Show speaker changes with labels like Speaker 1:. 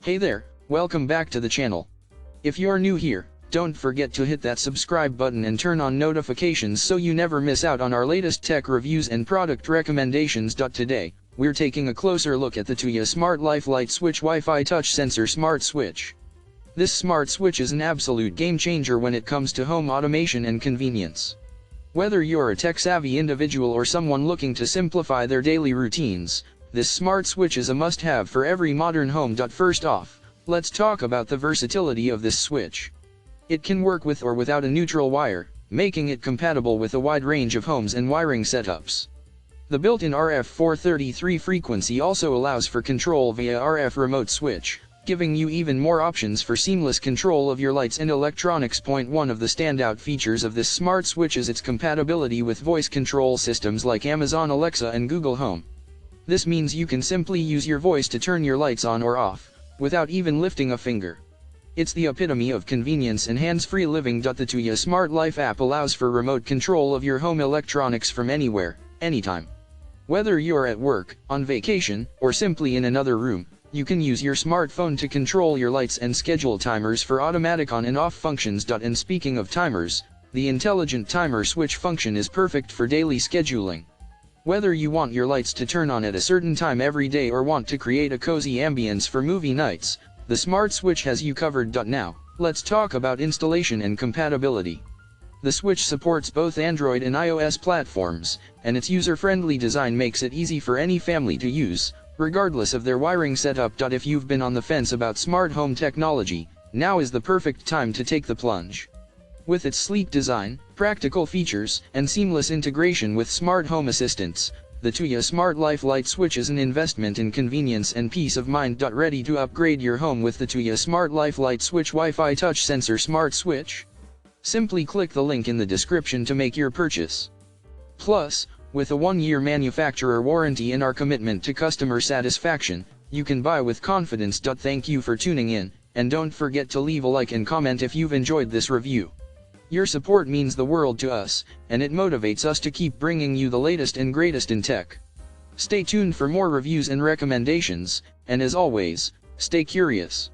Speaker 1: Hey there, welcome back to the channel. If you're new here, don't forget to hit that subscribe button and turn on notifications so you never miss out on our latest tech reviews and product recommendations. Today, we're taking a closer look at the Tuya Smart Life Light Switch Wi-Fi Touch Sensor Smart Switch. This smart switch is an absolute game changer when it comes to home automation and convenience. Whether you're a tech-savvy individual or someone looking to simplify their daily routines, this smart switch is a must-have for every modern home. First off, let's talk about the versatility of this switch. It can work with or without a neutral wire, making it compatible with a wide range of homes and wiring setups. The built-in RF433 frequency also allows for control via RF remote switch, giving you even more options for seamless control of your lights and electronics. One of the standout features of this smart switch is its compatibility with voice control systems like Amazon Alexa and Google Home. This means you can simply use your voice to turn your lights on or off, without even lifting a finger. It's the epitome of convenience and hands-free living. The Tuya Smart Life app allows for remote control of your home electronics from anywhere, anytime. Whether you're at work, on vacation, or simply in another room, you can use your smartphone to control your lights and schedule timers for automatic on and off functions. And speaking of timers, the intelligent timer switch function is perfect for daily scheduling. Whether you want your lights to turn on at a certain time every day or want to create a cozy ambience for movie nights, the smart switch has you covered. Now, let's talk about installation and compatibility. The switch supports both Android and iOS platforms, and its user-friendly design makes it easy for any family to use, regardless of their wiring setup. If you've been on the fence about smart home technology, now is the perfect time to take the plunge. With its sleek design, practical features, and seamless integration with smart home assistants, the Tuya Smart Life Light Switch is an investment in convenience and peace of mind. Ready to upgrade your home with the Tuya Smart Life Light Switch Wi-Fi Touch Sensor Smart Switch? Simply click the link in the description to make your purchase. Plus, with a 1-year manufacturer warranty and our commitment to customer satisfaction, you can buy with confidence. Thank you for tuning in, and don't forget to leave a like and comment if you've enjoyed this review. Your support means the world to us, and it motivates us to keep bringing you the latest and greatest in tech. Stay tuned for more reviews and recommendations, and as always, stay curious.